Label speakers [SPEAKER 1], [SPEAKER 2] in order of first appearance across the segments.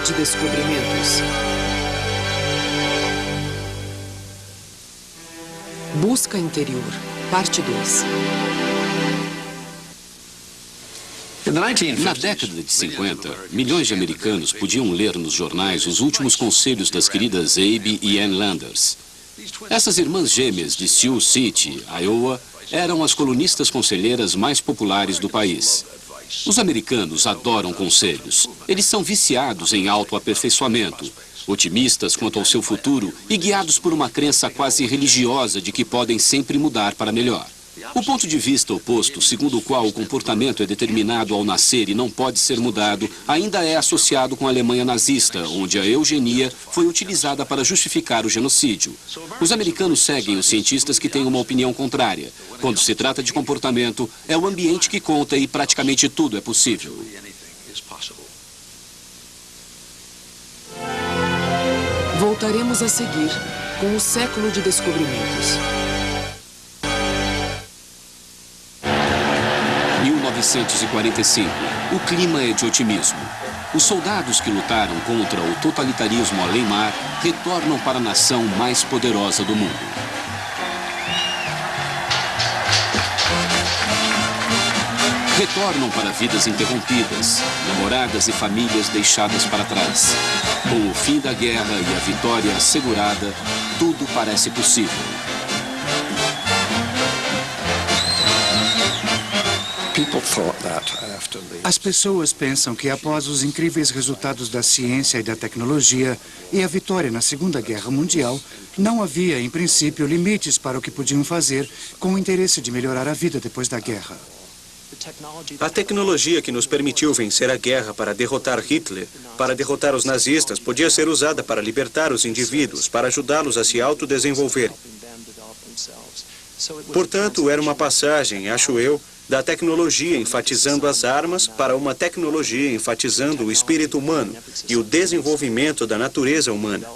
[SPEAKER 1] de descobrimentos. Busca interior, parte 2.
[SPEAKER 2] Na década de 50, milhões de americanos podiam ler nos jornais os últimos conselhos das queridas Abe e Ann Landers. Essas irmãs gêmeas de Sioux City, Iowa, eram as colunistas conselheiras mais populares do país. Os americanos adoram conselhos. Eles são viciados em autoaperfeiçoamento, otimistas quanto ao seu futuro e guiados por uma crença quase religiosa de que podem sempre mudar para melhor. O ponto de vista oposto, segundo o qual o comportamento é determinado ao nascer e não pode ser mudado, ainda é associado com a Alemanha nazista, onde a eugenia foi utilizada para justificar o genocídio. Os americanos seguem os cientistas que têm uma opinião contrária. Quando se trata de comportamento, é o ambiente que conta e praticamente tudo é possível.
[SPEAKER 1] Voltaremos a seguir com o século de descobrimentos.
[SPEAKER 2] 1945. O clima é de otimismo. Os soldados que lutaram contra o totalitarismo além-mar retornam para a nação mais poderosa do mundo. Retornam para vidas interrompidas, namoradas e famílias deixadas para trás. Com o fim da guerra e a vitória assegurada, tudo parece possível.
[SPEAKER 3] As pessoas pensam que após os incríveis resultados da ciência e da tecnologia e a vitória na Segunda Guerra Mundial, não havia, em princípio, limites para o que podiam fazer com o interesse de melhorar a vida depois da guerra.
[SPEAKER 4] A tecnologia que nos permitiu vencer a guerra para derrotar Hitler, para derrotar os nazistas, podia ser usada para libertar os indivíduos, para ajudá-los a se autodesenvolverem. Portanto, era uma passagem, acho eu, da tecnologia enfatizando as armas para uma tecnologia enfatizando o espírito humano e o desenvolvimento da natureza humana.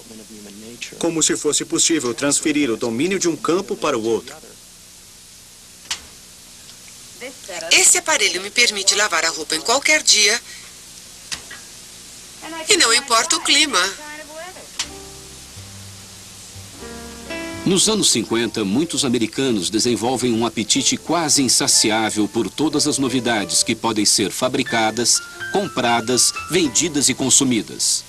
[SPEAKER 4] Como se fosse possível transferir o domínio de um campo para o outro.
[SPEAKER 5] Esse aparelho me permite lavar a roupa em qualquer dia e não importa o clima.
[SPEAKER 2] Nos anos 50, muitos americanos desenvolvem um apetite quase insaciável por todas as novidades que podem ser fabricadas, compradas, vendidas e consumidas.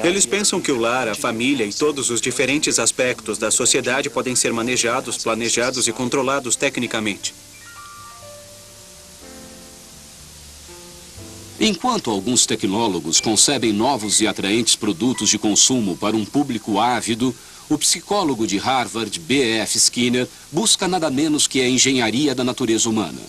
[SPEAKER 4] Eles pensam que o lar, a família e todos os diferentes aspectos da sociedade podem ser manejados, planejados e controlados tecnicamente.
[SPEAKER 2] Enquanto alguns tecnólogos concebem novos e atraentes produtos de consumo para um público ávido, o psicólogo de Harvard, B.F. Skinner, busca nada menos que a engenharia da natureza humana.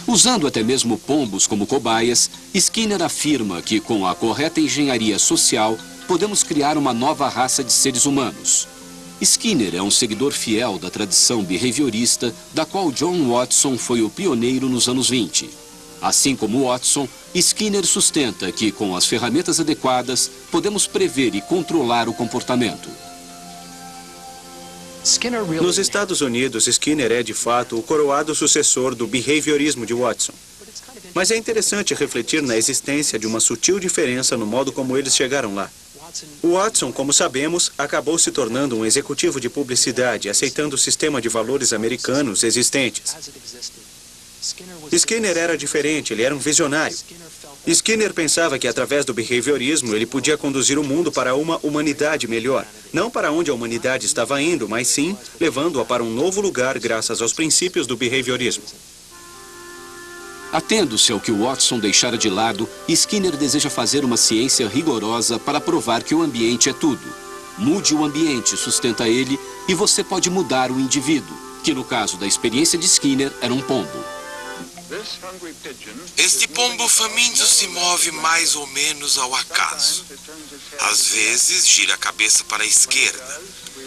[SPEAKER 2] Usando até mesmo pombos como cobaias, Skinner afirma que com a correta engenharia social, podemos criar uma nova raça de seres humanos. Skinner é um seguidor fiel da tradição behaviorista, da qual John Watson foi o pioneiro nos anos 20. Assim como Watson, Skinner sustenta que, com as ferramentas adequadas, podemos prever e controlar o comportamento.
[SPEAKER 4] Nos Estados Unidos, Skinner é, de fato, o coroado sucessor do behaviorismo de Watson. Mas é interessante refletir na existência de uma sutil diferença no modo como eles chegaram lá. O Watson, como sabemos, acabou se tornando um executivo de publicidade, aceitando o sistema de valores americanos existentes. Skinner era diferente, ele era um visionário. Skinner pensava que através do behaviorismo ele podia conduzir o mundo para uma humanidade melhor. Não para onde a humanidade estava indo, mas sim levando-a para um novo lugar graças aos princípios do behaviorismo.
[SPEAKER 2] Atendo-se ao que Watson deixara de lado, Skinner deseja fazer uma ciência rigorosa para provar que o ambiente é tudo. Mude o ambiente, sustenta ele, e você pode mudar o indivíduo, que no caso da experiência de Skinner era um pombo.
[SPEAKER 6] Este pombo faminto se move mais ou menos ao acaso. Às vezes, gira a cabeça para a esquerda.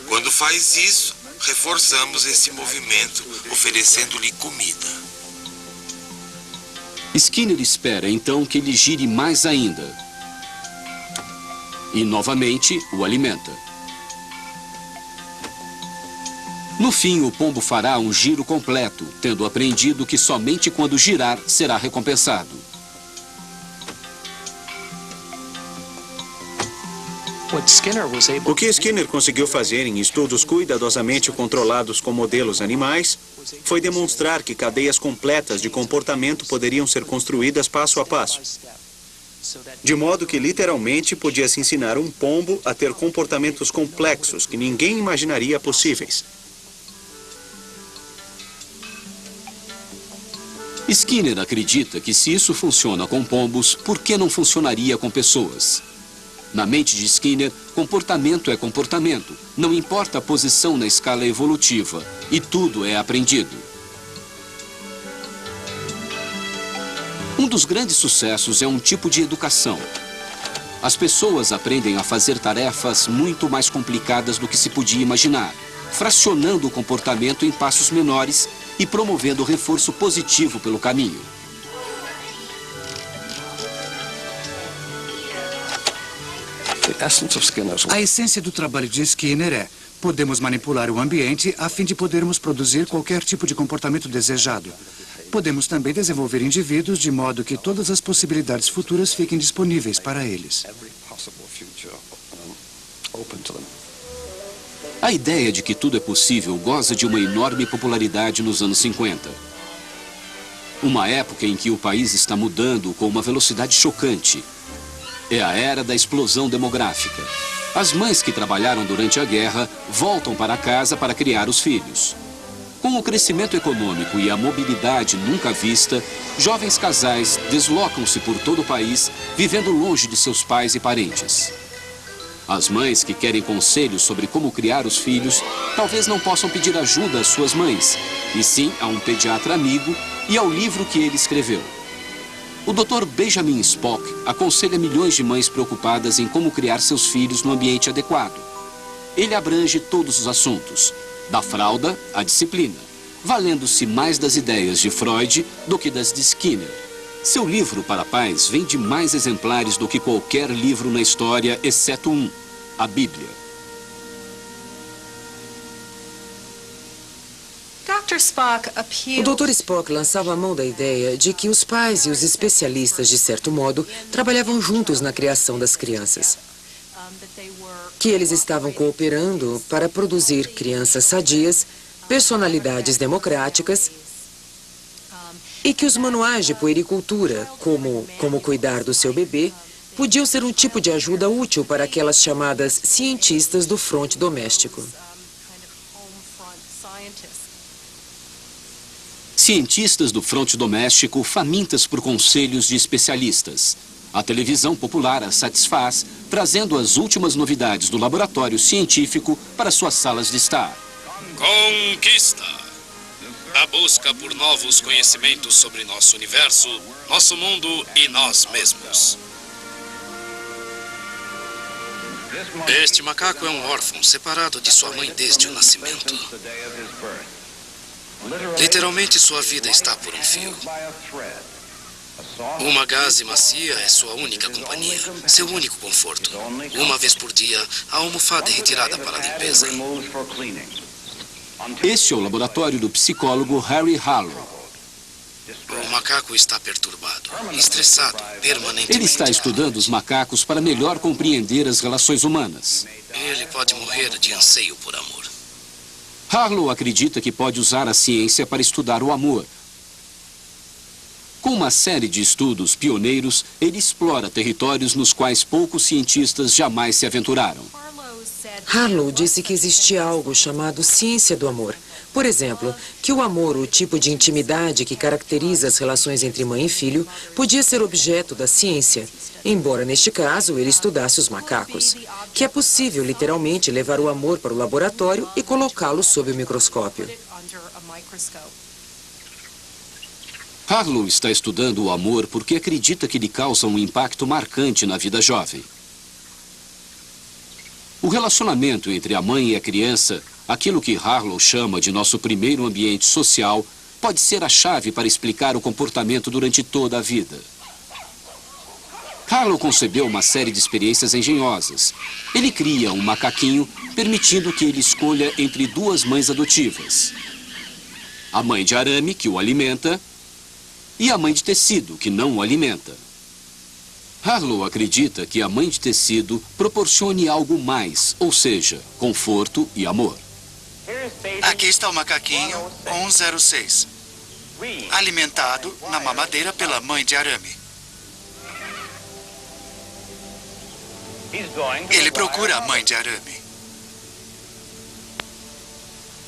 [SPEAKER 6] Quando faz isso, reforçamos esse movimento, oferecendo-lhe comida.
[SPEAKER 2] Skinner espera, então, que ele gire mais ainda. E, novamente, o alimenta. No fim, o pombo fará um giro completo, tendo aprendido que somente quando girar será recompensado.
[SPEAKER 4] O que Skinner conseguiu fazer em estudos cuidadosamente controlados com modelos animais foi demonstrar que cadeias completas de comportamento poderiam ser construídas passo a passo. De modo que, literalmente, podia-se ensinar um pombo a ter comportamentos complexos que ninguém imaginaria possíveis.
[SPEAKER 2] Skinner acredita que se isso funciona com pombos, por que não funcionaria com pessoas? Na mente de Skinner, comportamento é comportamento, não importa a posição na escala evolutiva, e tudo é aprendido. Um dos grandes sucessos é um tipo de educação. As pessoas aprendem a fazer tarefas muito mais complicadas do que se podia imaginar, fracionando o comportamento em passos menores e promovendo reforço positivo pelo caminho.
[SPEAKER 3] A essência do trabalho de Skinner é: podemos manipular o ambiente a fim de podermos produzir qualquer tipo de comportamento desejado. Podemos também desenvolver indivíduos de modo que todas as possibilidades futuras fiquem disponíveis para eles.
[SPEAKER 2] A ideia de que tudo é possível goza de uma enorme popularidade nos anos 50. Uma época em que o país está mudando com uma velocidade chocante. É a era da explosão demográfica. As mães que trabalharam durante a guerra voltam para casa para criar os filhos. Com o crescimento econômico e a mobilidade nunca vista, jovens casais deslocam-se por todo o país, vivendo longe de seus pais e parentes. As mães que querem conselhos sobre como criar os filhos, talvez não possam pedir ajuda às suas mães, e sim a um pediatra amigo e ao livro que ele escreveu. O Dr. Benjamin Spock aconselha milhões de mães preocupadas em como criar seus filhos no ambiente adequado. Ele abrange todos os assuntos, da fralda à disciplina, valendo-se mais das ideias de Freud do que das de Skinner. Seu livro para pais vende mais exemplares do que qualquer livro na história, exceto um, a Bíblia.
[SPEAKER 1] O Dr. Spock lançava a mão da ideia de que os pais e os especialistas, de certo modo, trabalhavam juntos na criação das crianças. Que eles estavam cooperando para produzir crianças sadias, personalidades democráticas, e que os manuais de puericultura, como cuidar do seu bebê, podiam ser um tipo de ajuda útil para aquelas chamadas cientistas do fronte doméstico.
[SPEAKER 2] Cientistas do fronte doméstico famintas por conselhos de especialistas. A televisão popular as satisfaz, trazendo as últimas novidades do laboratório científico para suas salas de estar.
[SPEAKER 7] Conquista! A busca por novos conhecimentos sobre nosso universo, nosso mundo e nós mesmos. Este macaco é um órfão separado de sua mãe desde o nascimento. Literalmente, sua vida está por um fio. Uma gaze macia é sua única companhia, seu único conforto. Uma vez por dia, a almofada é retirada para a limpeza.
[SPEAKER 2] Este é o laboratório do psicólogo Harry Harlow.
[SPEAKER 7] O macaco está perturbado, estressado, permanentemente.
[SPEAKER 2] Ele está estudando os macacos para melhor compreender as relações humanas.
[SPEAKER 7] Ele pode morrer de anseio por amor.
[SPEAKER 2] Harlow acredita que pode usar a ciência para estudar o amor. Com uma série de estudos pioneiros, ele explora territórios nos quais poucos cientistas jamais se aventuraram.
[SPEAKER 1] Harlow disse que existia algo chamado ciência do amor. Por exemplo, que o amor, o tipo de intimidade que caracteriza as relações entre mãe e filho, podia ser objeto da ciência, embora neste caso ele estudasse os macacos. Que é possível, literalmente, levar o amor para o laboratório e colocá-lo sob o microscópio.
[SPEAKER 2] Harlow está estudando o amor porque acredita que ele causa um impacto marcante na vida jovem. O relacionamento entre a mãe e a criança, aquilo que Harlow chama de nosso primeiro ambiente social, pode ser a chave para explicar o comportamento durante toda a vida. Harlow concebeu uma série de experiências engenhosas. Ele cria um macaquinho, permitindo que ele escolha entre duas mães adotivas. A mãe de arame, que o alimenta, e a mãe de tecido, que não o alimenta. Harlow acredita que a mãe de tecido proporcione algo mais, ou seja, conforto e amor.
[SPEAKER 3] Aqui está o macaquinho 106, alimentado na mamadeira pela mãe de arame. Ele procura a mãe de arame.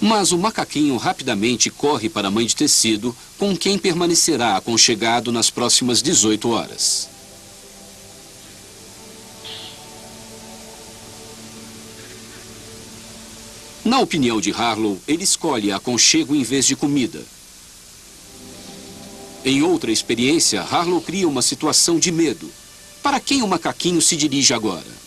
[SPEAKER 2] Mas o macaquinho rapidamente corre para a mãe de tecido, com quem permanecerá aconchegado nas próximas 18 horas. Na opinião de Harlow, ele escolhe aconchego em vez de comida. Em outra experiência, Harlow cria uma situação de medo. Para quem o macaquinho se dirige agora?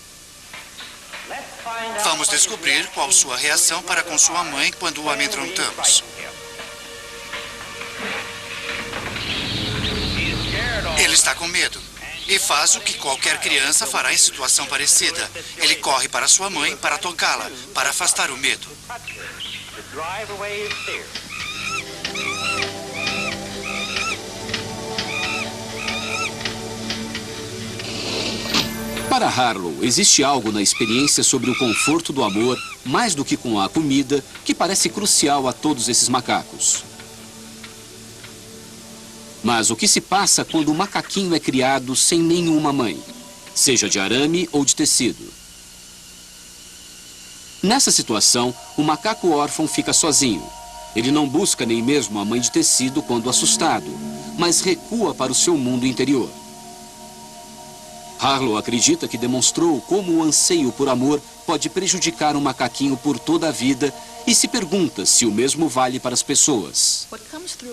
[SPEAKER 3] Vamos descobrir qual sua reação para com sua mãe quando o amedrontamos. Ele está com medo e faz o que qualquer criança fará em situação parecida. Ele corre para sua mãe para tocá-la, para afastar o medo.
[SPEAKER 2] Para Harlow, existe algo na experiência sobre o conforto do amor, mais do que com a comida, que parece crucial a todos esses macacos. Mas o que se passa quando o macaquinho é criado sem nenhuma mãe, seja de arame ou de tecido? Nessa situação, o macaco órfão fica sozinho. Ele não busca nem mesmo a mãe de tecido quando assustado, mas recua para o seu mundo interior. Harlow acredita que demonstrou como o anseio por amor pode prejudicar um macaquinho por toda a vida e se pergunta se o mesmo vale para as pessoas.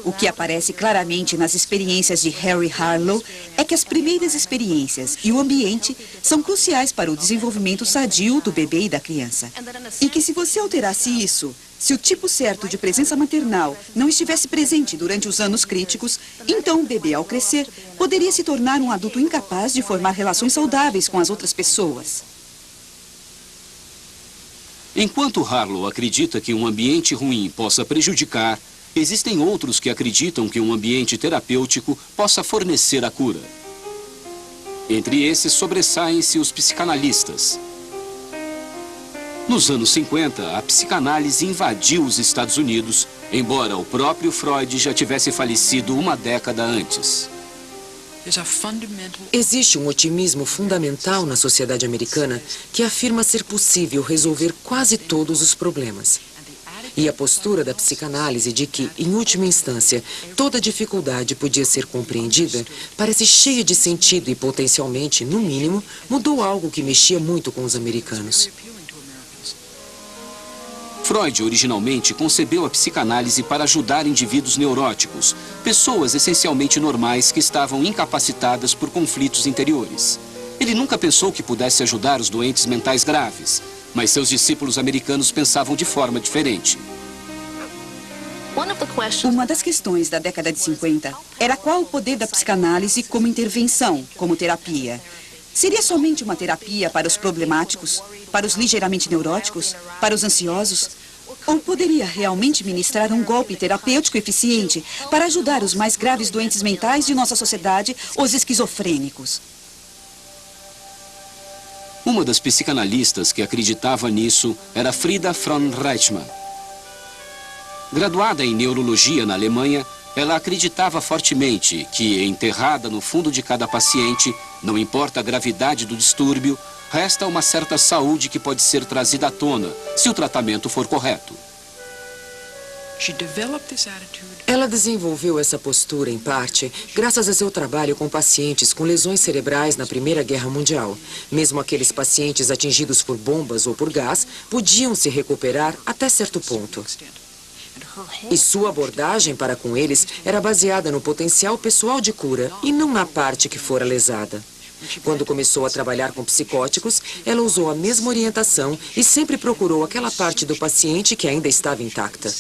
[SPEAKER 8] O que aparece claramente nas experiências de Harry Harlow é que as primeiras experiências e o ambiente são cruciais para o desenvolvimento sadio do bebê e da criança. E que se você alterasse isso, se o tipo certo de presença maternal não estivesse presente durante os anos críticos, então o bebê, ao crescer, poderia se tornar um adulto incapaz de formar relações saudáveis com as outras pessoas.
[SPEAKER 2] Enquanto Harlow acredita que um ambiente ruim possa prejudicar, existem outros que acreditam que um ambiente terapêutico possa fornecer a cura. Entre esses sobressaem-se os psicanalistas. Nos anos 50, a psicanálise invadiu os Estados Unidos, embora o próprio Freud já tivesse falecido uma década antes.
[SPEAKER 1] Existe um otimismo fundamental na sociedade americana que afirma ser possível resolver quase todos os problemas. E a postura da psicanálise de que, em última instância, toda dificuldade podia ser compreendida parece cheia de sentido e, potencialmente, no mínimo, mudou algo que mexia muito com os americanos.
[SPEAKER 2] Freud originalmente concebeu a psicanálise para ajudar indivíduos neuróticos, pessoas essencialmente normais que estavam incapacitadas por conflitos interiores. Ele nunca pensou que pudesse ajudar os doentes mentais graves, mas seus discípulos americanos pensavam de forma diferente.
[SPEAKER 8] Uma das questões da década de 50 era qual o poder da psicanálise como intervenção, como terapia. Seria somente uma terapia para os problemáticos, para os ligeiramente neuróticos, para os ansiosos? Ou poderia realmente ministrar um golpe terapêutico eficiente para ajudar os mais graves doentes mentais de nossa sociedade, os esquizofrênicos?
[SPEAKER 2] Uma das psicanalistas que acreditava nisso era Frida von Reichmann. Graduada em neurologia na Alemanha, ela acreditava fortemente que, enterrada no fundo de cada paciente, não importa a gravidade do distúrbio, resta uma certa saúde que pode ser trazida à tona, se o tratamento for correto.
[SPEAKER 1] Ela desenvolveu essa postura, em parte, graças a seu trabalho com pacientes com lesões cerebrais na Primeira Guerra Mundial. Mesmo aqueles pacientes atingidos por bombas ou por gás podiam se recuperar até certo ponto. E sua abordagem para com eles era baseada no potencial pessoal de cura e não na parte que fora lesada. Quando começou a trabalhar com psicóticos, ela usou a mesma orientação e sempre procurou aquela parte do paciente que ainda estava intacta.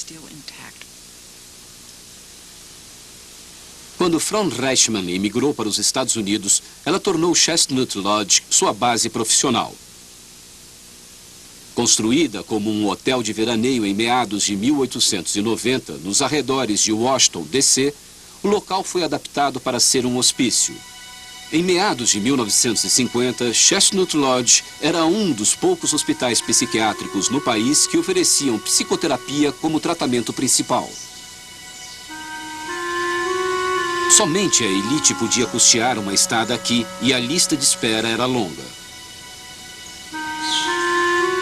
[SPEAKER 2] Quando von Reichmann emigrou para os Estados Unidos, ela tornou Chestnut Lodge sua base profissional. Construída como um hotel de veraneio em meados de 1890, nos arredores de Washington, D.C., o local foi adaptado para ser um hospício. Em meados de 1950, Chestnut Lodge era um dos poucos hospitais psiquiátricos no país que ofereciam psicoterapia como tratamento principal. Somente a elite podia custear uma estada aqui e a lista de espera era longa.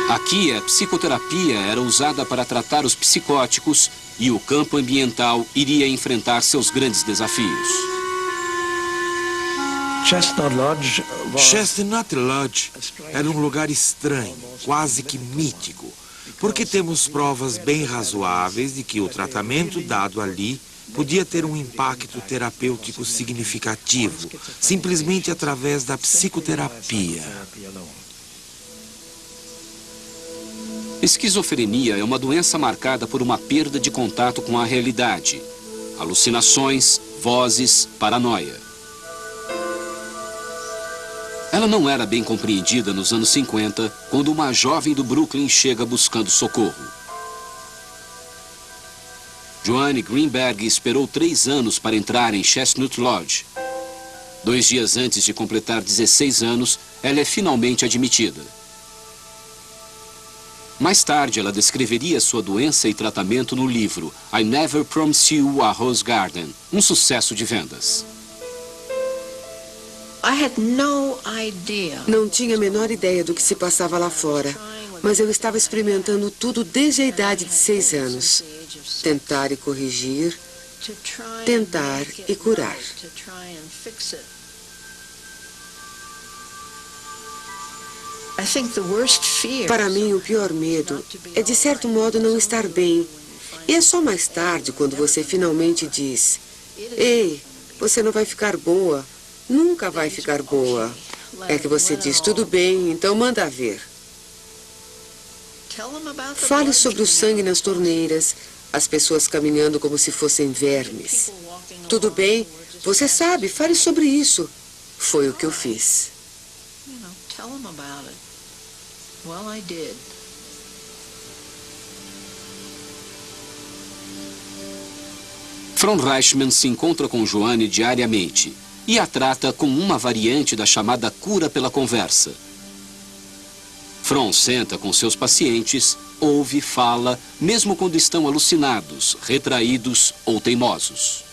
[SPEAKER 2] Aqui, a psicoterapia era usada para tratar os psicóticos e o campo ambiental iria enfrentar seus grandes desafios.
[SPEAKER 6] Chestnut Lodge era um lugar estranho, quase que mítico, porque temos provas bem razoáveis de que o tratamento dado ali podia ter um impacto terapêutico significativo, simplesmente através da psicoterapia.
[SPEAKER 2] Esquizofrenia é uma doença marcada por uma perda de contato com a realidade, alucinações, vozes, paranoia. Ela não era bem compreendida nos anos 50, quando uma jovem do Brooklyn chega buscando socorro. Joanne Greenberg esperou 3 anos para entrar em Chestnut Lodge. 2 dias antes de completar 16 anos, ela é finalmente admitida. Mais tarde, ela descreveria sua doença e tratamento no livro I Never Promised You a Rose Garden, um sucesso de vendas.
[SPEAKER 1] Não tinha a menor ideia do que se passava lá fora, mas eu estava experimentando tudo desde a idade de 6 anos. Tentar e corrigir, tentar e curar. Para mim, o pior medo é, de certo modo, não estar bem. E é só mais tarde, quando você finalmente diz: ei, você não vai ficar boa, nunca vai ficar boa. É que você diz: tudo bem, então manda ver. Fale sobre o sangue nas torneiras, as pessoas caminhando como se fossem vermes. Tudo bem, você sabe, fale sobre isso. Foi o que eu fiz.
[SPEAKER 2] Fron Reichman se encontra com Joanne diariamente e a trata com uma variante da chamada cura pela conversa. Fron senta com seus pacientes, ouve, fala, mesmo quando estão alucinados, retraídos ou teimosos.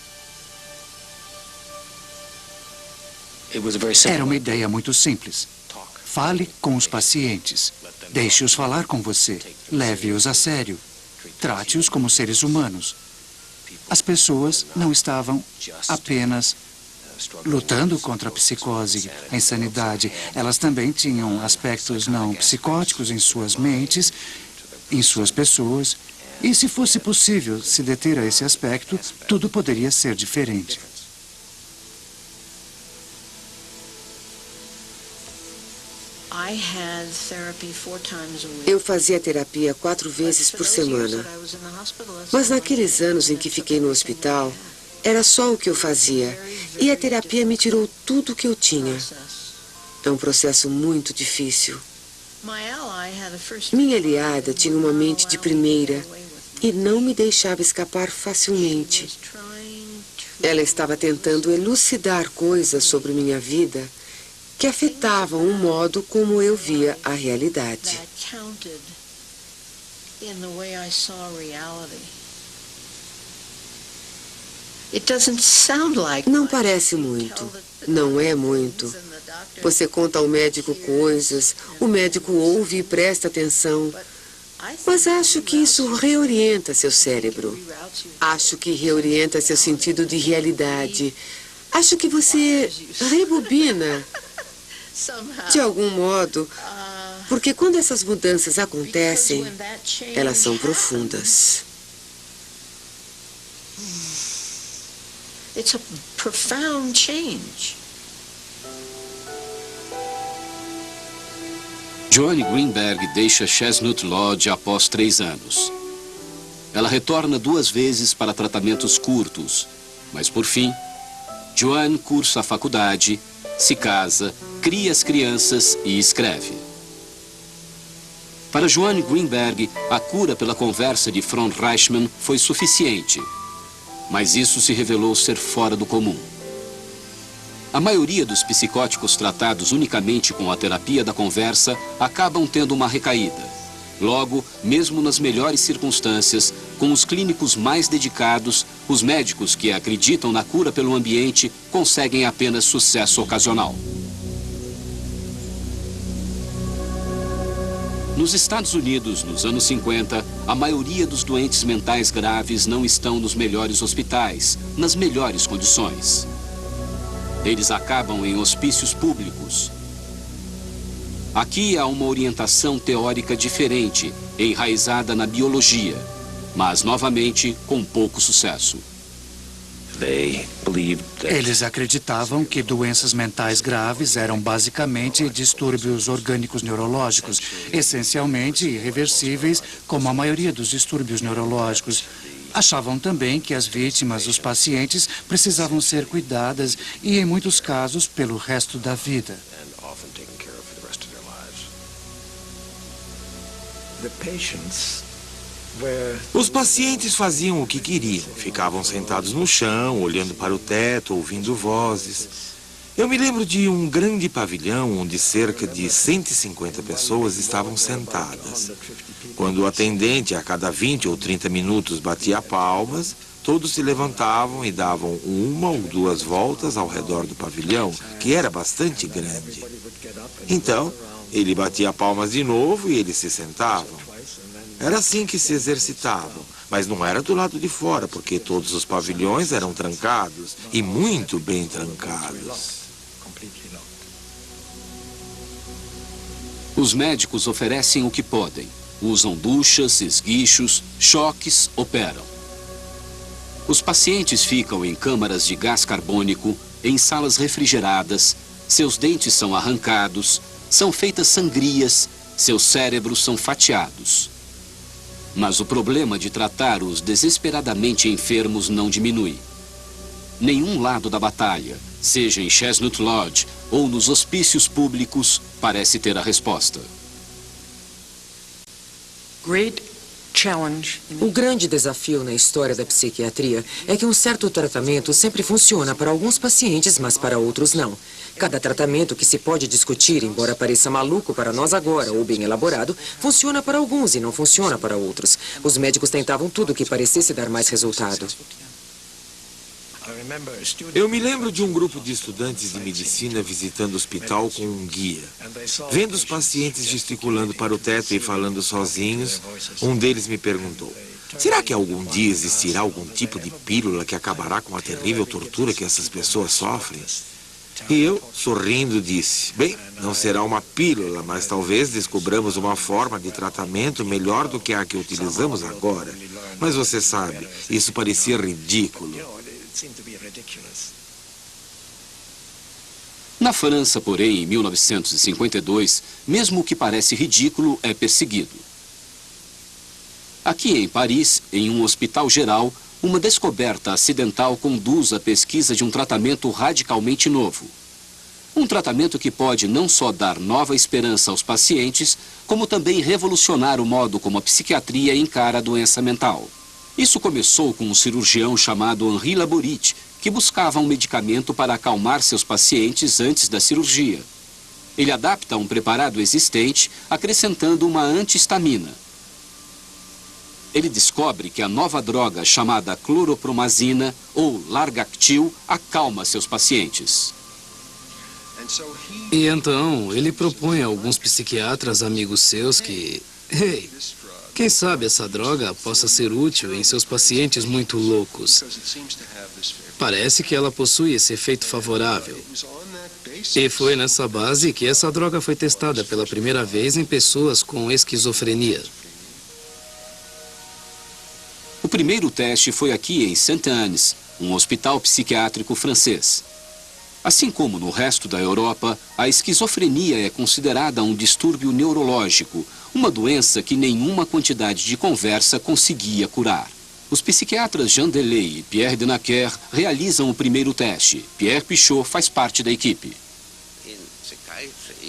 [SPEAKER 3] Era uma ideia muito simples. Fale com os pacientes. Deixe-os falar com você. Leve-os a sério. Trate-os como seres humanos. As pessoas não estavam apenas lutando contra a psicose, a insanidade. Elas também tinham aspectos não psicóticos em suas mentes, em suas pessoas. E se fosse possível se deter a esse aspecto, tudo poderia ser diferente.
[SPEAKER 1] Eu fazia terapia 4 vezes por semana. Mas naqueles anos em que fiquei no hospital, era só o que eu fazia. E a terapia me tirou tudo o que eu tinha. É um processo muito difícil. Minha aliada tinha uma mente de primeira e não me deixava escapar facilmente. Ela estava tentando elucidar coisas sobre minha vida que afetavam o modo como eu via a realidade. Não parece muito, não é muito. Você conta ao médico coisas, o médico ouve e presta atenção. Mas acho que isso reorienta seu cérebro. Acho que reorienta seu sentido de realidade. Acho que você rebobina, de algum modo, porque quando essas mudanças acontecem, elas são profundas.
[SPEAKER 9] It's a profound change.
[SPEAKER 2] Joanne Greenberg deixa Chestnut Lodge após 3 anos. Ela retorna 2 vezes para tratamentos curtos, mas por fim, Joanne cursa a faculdade, se casa, cria as crianças e escreve. Para Joanne Greenberg, a cura pela conversa de Fron Reichman foi suficiente, mas isso se revelou ser fora do comum. A maioria dos psicóticos tratados unicamente com a terapia da conversa acabam tendo uma recaída. Logo, mesmo nas melhores circunstâncias, com os clínicos mais dedicados, os médicos que acreditam na cura pelo ambiente conseguem apenas sucesso ocasional. Nos Estados Unidos, nos anos 50, a maioria dos doentes mentais graves não estão nos melhores hospitais, nas melhores condições. Eles acabam em hospícios públicos. Aqui há uma orientação teórica diferente, enraizada na biologia, mas, novamente, com pouco sucesso.
[SPEAKER 3] Eles acreditavam que doenças mentais graves eram basicamente distúrbios orgânicos neurológicos, essencialmente irreversíveis, como a maioria dos distúrbios neurológicos. Achavam também que as vítimas, os pacientes, precisavam ser cuidadas e, em muitos casos, pelo resto da vida.
[SPEAKER 6] Os pacientes faziam o que queriam. Ficavam sentados no chão, olhando para o teto, ouvindo vozes. Eu me lembro de um grande pavilhão onde cerca de 150 pessoas estavam sentadas. Quando o atendente, a cada 20 ou 30 minutos, batia palmas, todos se levantavam e davam uma ou duas voltas ao redor do pavilhão, que era bastante grande. Então, ele batia palmas de novo e eles se sentavam. Era assim que se exercitavam, mas não era do lado de fora, porque todos os pavilhões eram trancados, e muito bem trancados.
[SPEAKER 2] Os médicos oferecem o que podem. Usam duchas, esguichos, choques, operam. Os pacientes ficam em câmaras de gás carbônico, em salas refrigeradas, seus dentes são arrancados, são feitas sangrias, seus cérebros são fatiados. Mas o problema de tratar os desesperadamente enfermos não diminui. Nenhum lado da batalha, seja em Chestnut Lodge ou nos hospícios públicos, parece ter a resposta.
[SPEAKER 1] O grande desafio na história da psiquiatria é que um certo tratamento sempre funciona para alguns pacientes, mas para outros não. Cada tratamento que se pode discutir, embora pareça maluco para nós agora ou bem elaborado, funciona para alguns e não funciona para outros. Os médicos tentavam tudo que parecesse dar mais resultado.
[SPEAKER 6] Eu me lembro de um grupo de estudantes de medicina visitando o hospital com um guia. Vendo os pacientes gesticulando para o teto e falando sozinhos, um deles me perguntou: será que algum dia existirá algum tipo de pílula que acabará com a terrível tortura que essas pessoas sofrem? E eu, sorrindo, disse: bem, não será uma pílula, mas talvez descobramos uma forma de tratamento melhor do que a que utilizamos agora. Mas você sabe, isso parecia ridículo.
[SPEAKER 2] Na França, porém, em 1952, mesmo o que parece ridículo é perseguido. Aqui em Paris, em um hospital geral, uma descoberta acidental conduz à pesquisa de um tratamento radicalmente novo. Um tratamento que pode não só dar nova esperança aos pacientes, como também revolucionar o modo como a psiquiatria encara a doença mental. Isso começou com um cirurgião chamado Henri Laborit, que buscava um medicamento para acalmar seus pacientes antes da cirurgia. Ele adapta um preparado existente, acrescentando uma antihistamina. Ele descobre que a nova droga chamada cloropromazina, ou Largactil, acalma seus pacientes.
[SPEAKER 10] E então, ele propõe a alguns psiquiatras amigos seus que... Ei, quem sabe essa droga possa ser útil em seus pacientes muito loucos. Parece que ela possui esse efeito favorável. E foi nessa base que essa droga foi testada pela primeira vez em pessoas com esquizofrenia.
[SPEAKER 2] O primeiro teste foi aqui em Saint-Annes, um hospital psiquiátrico francês. Assim como no resto da Europa, a esquizofrenia é considerada um distúrbio neurológico, uma doença que nenhuma quantidade de conversa conseguia curar. Os psiquiatras Jean Delay e Pierre Denaquer realizam o primeiro teste. Pierre Pichot faz parte da equipe.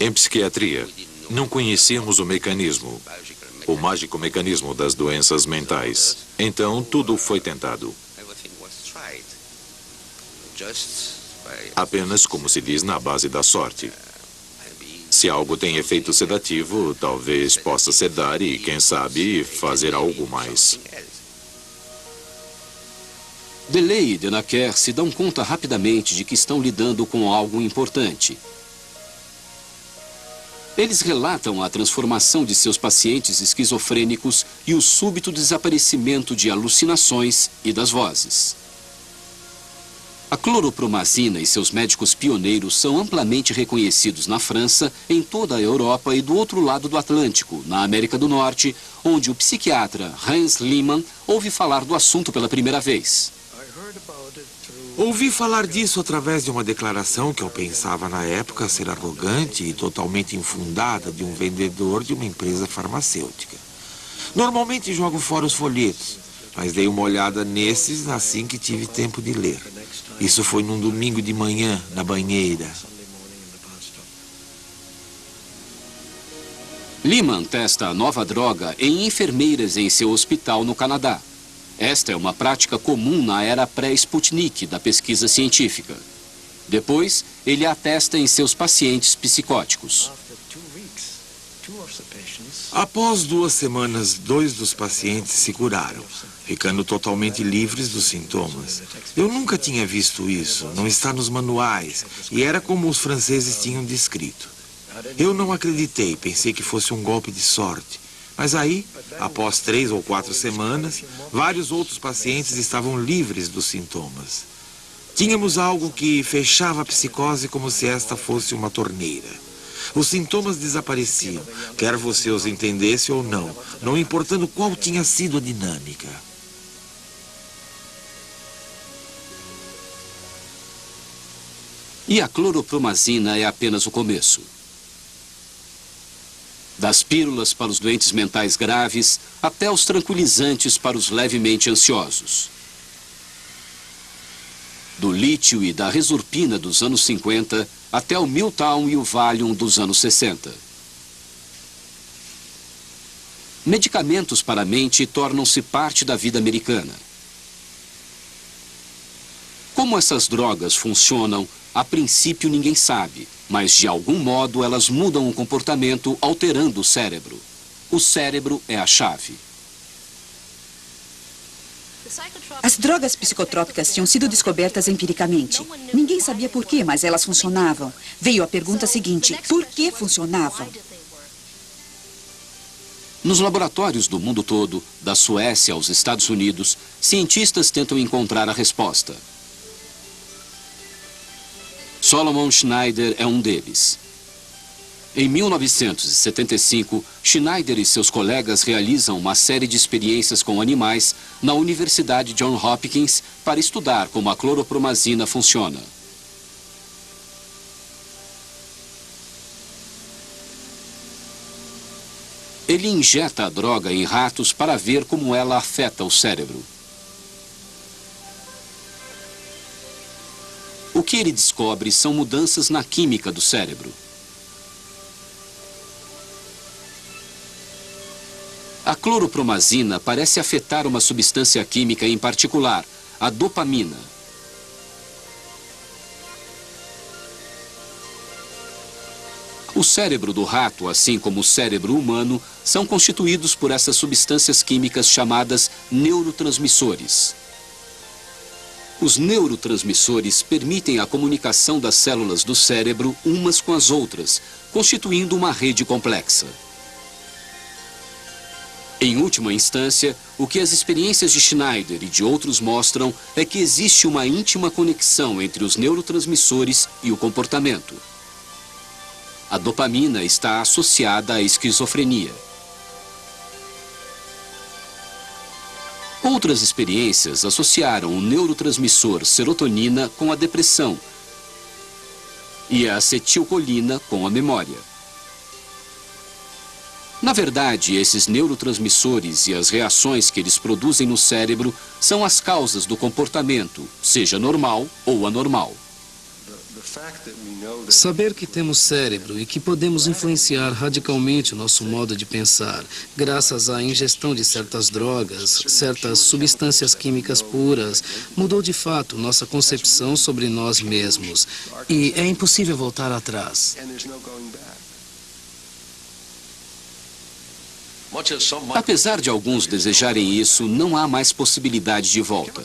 [SPEAKER 11] Em psiquiatria, não conhecíamos o mecanismo, o mágico mecanismo das doenças mentais. Então, tudo foi tentado. apenas, como se diz, na base da sorte. Se algo tem efeito sedativo, talvez possa sedar e, quem sabe, fazer algo mais.
[SPEAKER 2] DeLay e Denaquer se dão conta rapidamente de que estão lidando com algo importante. Eles relatam a transformação de seus pacientes esquizofrênicos e o súbito desaparecimento de alucinações e das vozes. A cloropromazina e seus médicos pioneiros são amplamente reconhecidos na França, em toda a Europa e do outro lado do Atlântico, na América do Norte, onde o psiquiatra Hans Lehmann ouve falar do assunto pela primeira vez.
[SPEAKER 6] Ouvi falar disso através de uma declaração que eu pensava na época ser arrogante e totalmente infundada de um vendedor de uma empresa farmacêutica. Normalmente jogo fora os folhetos, mas dei uma olhada nesses assim que tive tempo de ler. Isso foi num domingo de manhã, na banheira.
[SPEAKER 2] Lehmann testa a nova droga em enfermeiras em seu hospital no Canadá. Esta é uma prática comum na era pré-Sputnik da pesquisa científica. Depois, ele a testa em seus pacientes psicóticos.
[SPEAKER 6] Após 2 semanas, 2 dos pacientes se curaram, ficando totalmente livres dos sintomas. Eu nunca tinha visto isso, não está nos manuais, e era como os franceses tinham descrito. Eu não acreditei, pensei que fosse um golpe de sorte. Mas aí, após 3 ou 4 semanas, vários outros pacientes estavam livres dos sintomas. Tínhamos algo que fechava a psicose como se esta fosse uma torneira. Os sintomas desapareciam, quer você os entendesse ou não, não importando qual tinha sido a dinâmica.
[SPEAKER 2] E a cloropromazina é apenas o começo. Das pílulas para os doentes mentais graves, até os tranquilizantes para os levemente ansiosos. Do lítio e da resorpina dos anos 50, até o Miltown e o Valium dos anos 60. Medicamentos para a mente tornam-se parte da vida americana. Como essas drogas funcionam, a princípio ninguém sabe. Mas, de algum modo, elas mudam o comportamento, alterando o cérebro. O cérebro é a chave.
[SPEAKER 8] As drogas psicotrópicas tinham sido descobertas empiricamente. Ninguém sabia por quê, mas elas funcionavam. Veio a pergunta seguinte: por que funcionavam?
[SPEAKER 2] Nos laboratórios do mundo todo, da Suécia aos Estados Unidos, cientistas tentam encontrar a resposta. Solomon Schneider é um deles. Em 1975, Schneider e seus colegas realizam uma série de experiências com animais na Universidade Johns Hopkins para estudar como a cloropromazina funciona. Ele injeta a droga em ratos para ver como ela afeta o cérebro. O que ele descobre são mudanças na química do cérebro. A cloropromazina parece afetar uma substância química em particular, a dopamina. O cérebro do rato, assim como o cérebro humano, são constituídos por essas substâncias químicas chamadas neurotransmissores. Os neurotransmissores permitem a comunicação das células do cérebro umas com as outras, constituindo uma rede complexa. Em última instância, o que as experiências de Schneider e de outros mostram é que existe uma íntima conexão entre os neurotransmissores e o comportamento. A dopamina está associada à esquizofrenia. Outras experiências associaram o neurotransmissor serotonina com a depressão e a acetilcolina com a memória. Na verdade, esses neurotransmissores e as reações que eles produzem no cérebro são as causas do comportamento, seja normal ou anormal.
[SPEAKER 10] Saber que temos cérebro e que podemos influenciar radicalmente o nosso modo de pensar, graças à ingestão de certas drogas, certas substâncias químicas puras, mudou de fato nossa concepção sobre nós mesmos. E é impossível voltar atrás.
[SPEAKER 2] Apesar de alguns desejarem isso, não há mais possibilidade de volta.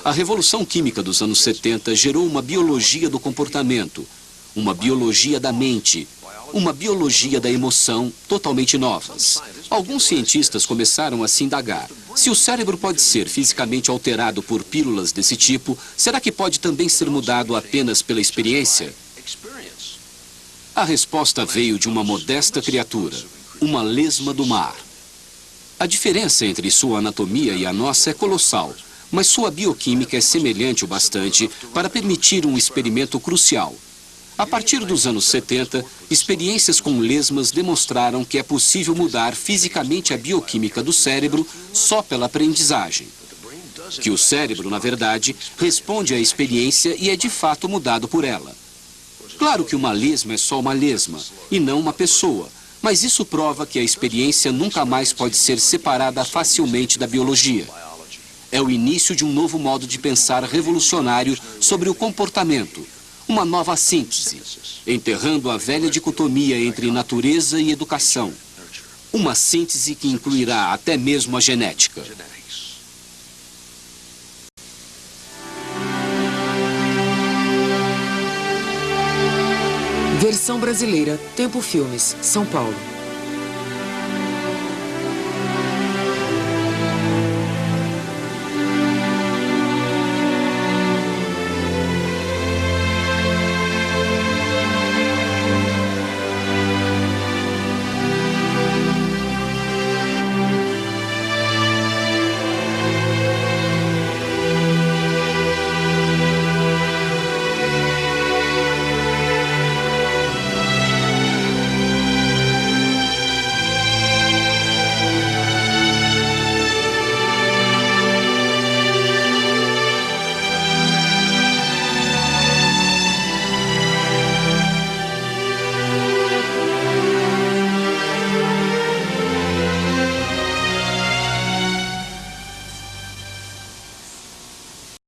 [SPEAKER 2] A Revolução Química dos anos 70 gerou uma biologia do comportamento, uma biologia da mente, uma biologia da emoção totalmente novas. Alguns cientistas começaram a se indagar. Se o cérebro pode ser fisicamente alterado por pílulas desse tipo, será que pode também ser mudado apenas pela experiência? A resposta veio de uma modesta criatura, uma lesma do mar. A diferença entre sua anatomia e a nossa é colossal, mas sua bioquímica é semelhante o bastante para permitir um experimento crucial. A partir dos anos 70, experiências com lesmas demonstraram que é possível mudar fisicamente a bioquímica do cérebro só pela aprendizagem. Que o cérebro, na verdade, responde à experiência e é de fato mudado por ela. Claro que uma lesma é só uma lesma, e não uma pessoa, mas isso prova que a experiência nunca mais pode ser separada facilmente da biologia. É o início de um novo modo de pensar revolucionário sobre o comportamento, uma nova síntese, enterrando a velha dicotomia entre natureza e educação. Uma síntese que incluirá até mesmo a genética.
[SPEAKER 1] Versão brasileira, Tempo Filmes, São Paulo.